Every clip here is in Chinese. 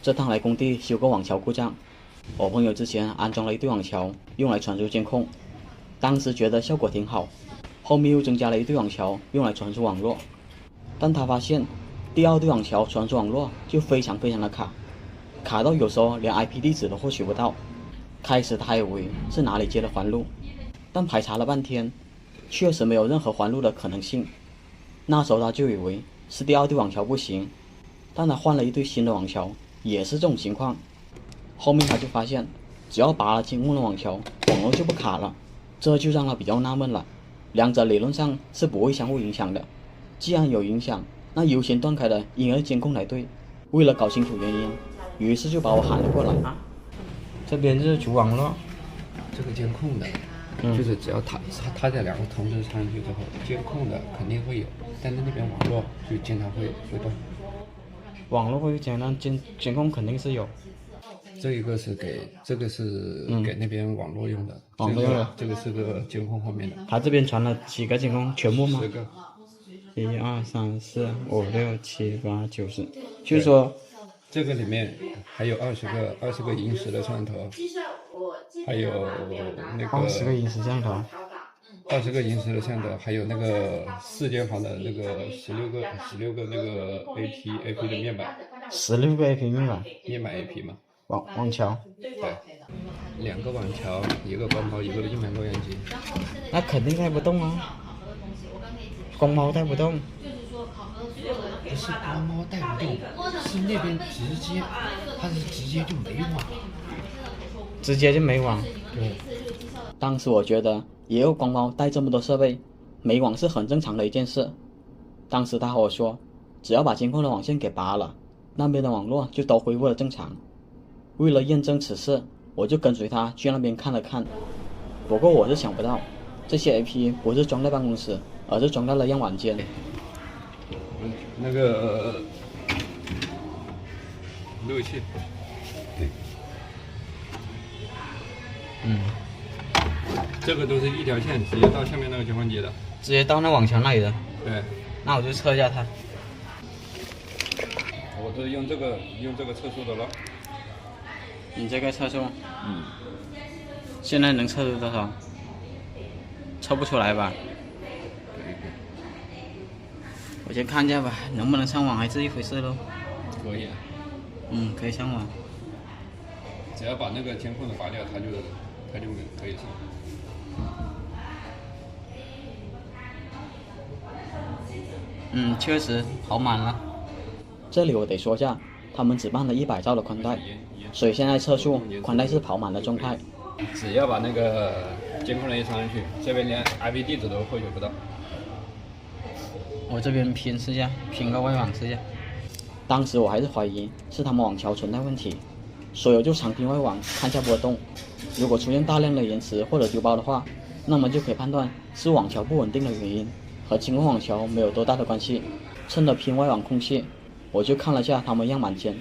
这趟来工地修个网桥故障，我朋友之前安装了一对网桥，用来传输监控，当时觉得效果挺好，后面又增加了一对网桥，用来传输网络，但他发现第二对网桥传输网络就非常的卡到有时候连 IP 地址都获取不到。开始他还以为是哪里接了环路，但排查了半天，确实没有任何环路的可能性。那时候他就以为是第二对网桥不行，但他换了一对新的网桥，也是这种情况。后面他就发现，只要拔了监控的网桥，网络就不卡了，这就让他比较纳闷了。两者理论上是不会相互影响的，既然有影响，那优先断开的应该监控才对。为了搞清楚原因，于是就把我喊了过来。这边是主网络，这个监控的，就是只要它这两个同时上去之后，监控的肯定会有，但是那边网络就经常会断。网络会讲，但监控肯定是有。这一个是给给那边网络用的，网络用的，这个是个监控后面的。他这边传了几个监控？全部吗？10个。1、2、3、4、5、6、7、8、9、10，就是说。这个里面还有20个萤石的摄像头，还有那个20个萤石摄像头，20个萤石的摄像头，还有那个4间房的那个16个那个 AP 的面板，16个 AP 面板AP 嘛，网桥，对，2个网桥，1个光猫，1个硬盘录像机，那肯定带不动啊，光猫带不动。不是光猫带不动，是那边它是直接就没网，直接就没网。对，当时我觉得也有光猫带这么多设备，没网是很正常的一件事。当时他和我说，只要把监控的网线给拔了，那边的网络就都恢复了正常。为了验证此事，我就跟随他去那边看了看。不过我是想不到，这些 AP 不是装在办公室，而是装在了样板间。那个路由器，对，这个都是一条线直接到下面那个监控机的，直接到那网墙那里的。对，那我就测一下它。我是用这个测速的了。你这个测速，现在能测出多少？测不出来吧？我先看一下吧，能不能上网还是一回事喽。可以。可以上网。只要把那个监控的拔掉，它就可以上。确实跑满了。这里我得说下，他们只办了100兆的宽带，所以现在测速宽带是跑满的状态。只要把那个监控人一插上去，这边连 IP 地址都获取不到。我这边拼试下，拼个外网试下。当时我还是怀疑是他们网桥存在问题，所以我就长拼外网看下波动。如果出现大量的延迟或者丢包的话，那么就可以判断是网桥不稳定的原因，和监控网桥没有多大的关系。趁着拼外网空隙，我就看了下他们样板间，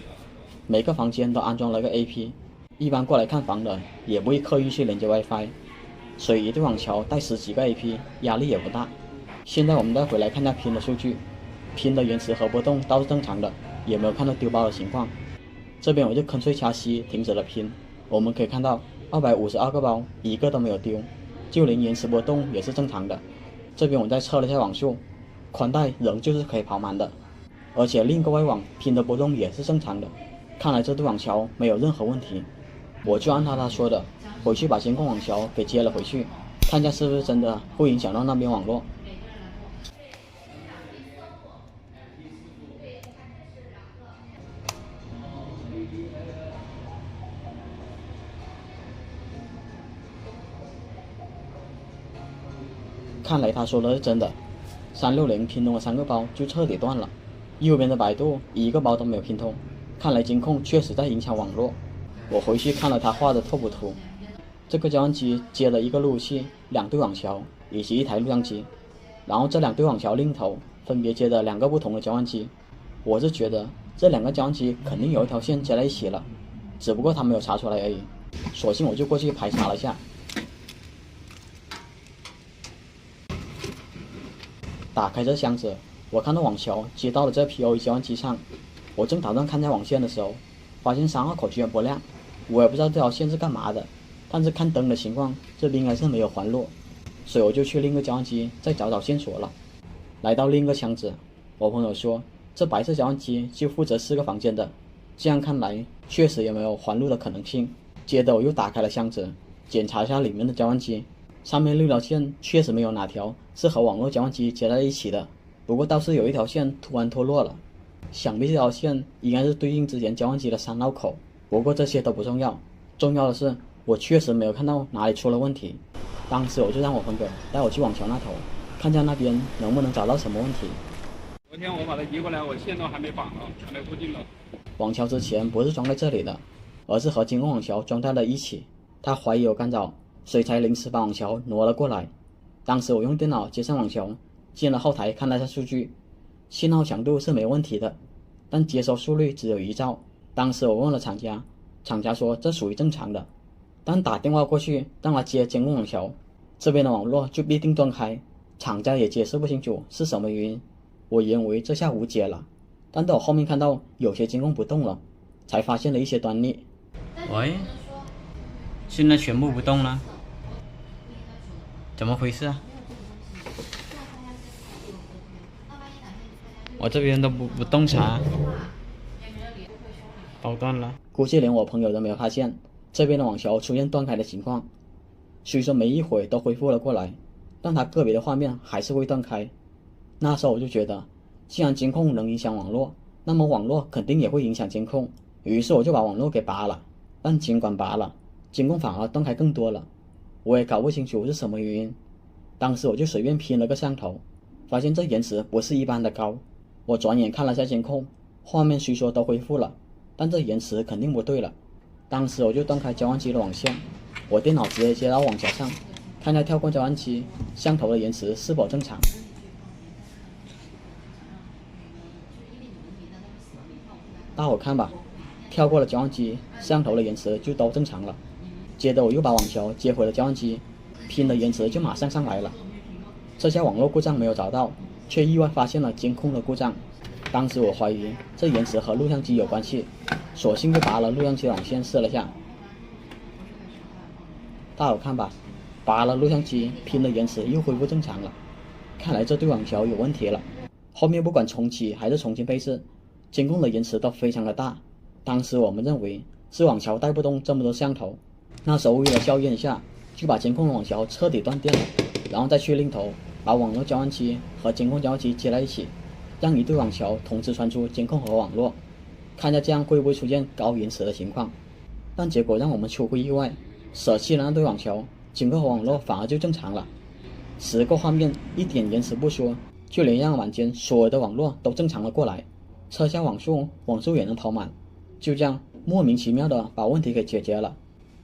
每个房间都安装了个 AP， 一般过来看房的也不会刻意去连接 WiFi， 所以一对网桥带10几个 AP 压力也不大。现在我们再回来看下拼的数据，拼的延迟和波动倒是正常的，也没有看到丢包的情况。这边我就坑脆掐西停止了拼，我们可以看到252个包一个都没有丢，就连延迟波动也是正常的。这边我再测了一下网速，宽带仍旧是可以跑满的，而且另一个外网拼的波动也是正常的，看来这对网桥没有任何问题。我就按他说的，回去把监控网桥给接了回去，看一下是不是真的会影响到那边网络。看来他说的是真的，360拼通了3个包就彻底断了，右边的百度1个包都没有拼通，看来监控确实在影响网络。我回去看了他画的拓扑图，这个交换机接了1个路由器、2对网桥以及1台录像机，然后这2对网桥另一头分别接的2个不同的交换机。我是觉得这2个交换机肯定有一条线接在一起了，只不过他没有查出来而已，索性我就过去排查了一下。打开这箱子，我看到网桥接到了这 PoE 交换机上，我正打算看下网线的时候，发现3号口居然不亮，我也不知道这条线是干嘛的，但是看灯的情况，这边应该是没有环路，所以我就去另一个交换机再找线索了。来到另一个箱子，我朋友说这白色交换机就负责4个房间的，这样看来确实也没有环路的可能性。接着我又打开了箱子，检查一下里面的交换机，上面6条线确实没有哪条是和网络交换机接在一起的，不过倒是有一条线突然脱落了，想必这条线应该是对应之前交换机的3号口。不过这些都不重要，重要的是我确实没有看到哪里出了问题。当时我就让我朋友带我去网桥那头，看看那边能不能找到什么问题。昨天我把它移过来，我线都还没绑呢，还没固定呢。网桥之前不是装在这里的，而是和监控网桥装在了一起。他怀疑有干扰，所以才临时把网桥挪了过来。当时我用电脑接上网桥，进了后台看了下数据，信号强度是没问题的，但接收速率只有1兆。当时我问了厂家，厂家说这属于正常的，但打电话过去让他接监控网桥，这边的网络就必定断开，厂家也解释不清楚是什么原因。我以为这下无解了，但到我后面看到有些监控不动了，才发现了一些端倪。喂，现在全部不动了，怎么回事啊？我这边都不动啥，都断了。估计连我朋友都没有发现这边的网桥出现断开的情况。虽说没一会都恢复了过来，但它个别的画面还是会断开。那时候我就觉得，既然监控能影响网络，那么网络肯定也会影响监控。于是我就把网络给拔了，但尽管拔了，监控反而断开更多了。我也搞不清楚是什么原因。当时我就随便拼了个摄像头，发现这延迟不是一般的高。我转眼看了下监控，画面虽说都恢复了，但这延迟肯定不对了。当时我就断开交换机的网线，我电脑直接接到网桥上，看下跳过交换机摄像头的延迟是否正常。大伙看吧，跳过了交换机，摄像头的延迟就都正常了。接着我又把网桥接回了交换机，拼的延迟就马上上来了。这下网络故障没有找到，却意外发现了监控的故障。当时我怀疑这延迟和录像机有关系，索性就拔了录像机的网线试了下。大伙看吧，拔了录像机，拼的延迟又恢复正常了。看来这对网桥有问题了。后面不管重启还是重新配置，监控的延迟都非常的大。当时我们认为是网桥带不动这么多摄像头，那时候为了校验一下，就把监控的网桥彻底断电了，然后再去另头把网络交换机和监控交换机接在一起，让一对网桥同时传出监控和网络，看下这样会不会出现高延迟的情况。但结果让我们出乎意外，舍弃了那对网桥，监控和网络反而就正常了。10个画面一点延迟不说，就连让晚间所有的网络都正常了过来，撤下网速也能跑满，就这样莫名其妙的把问题给解决了。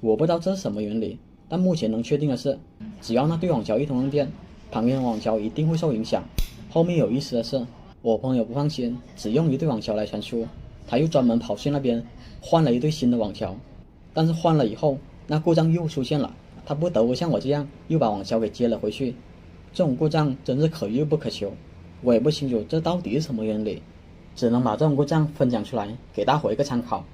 我不知道这是什么原理，但目前能确定的是，只要那对网桥一通用电，旁边的网桥一定会受影响。后面有意思的是，我朋友不放心只用一对网桥来传输，他又专门跑去那边换了一对新的网桥，但是换了以后那故障又出现了，他不得不像我这样又把网桥给接了回去。这种故障真是可遇不可求，我也不清楚这到底是什么原理，只能把这种故障分享出来给大伙一个参考。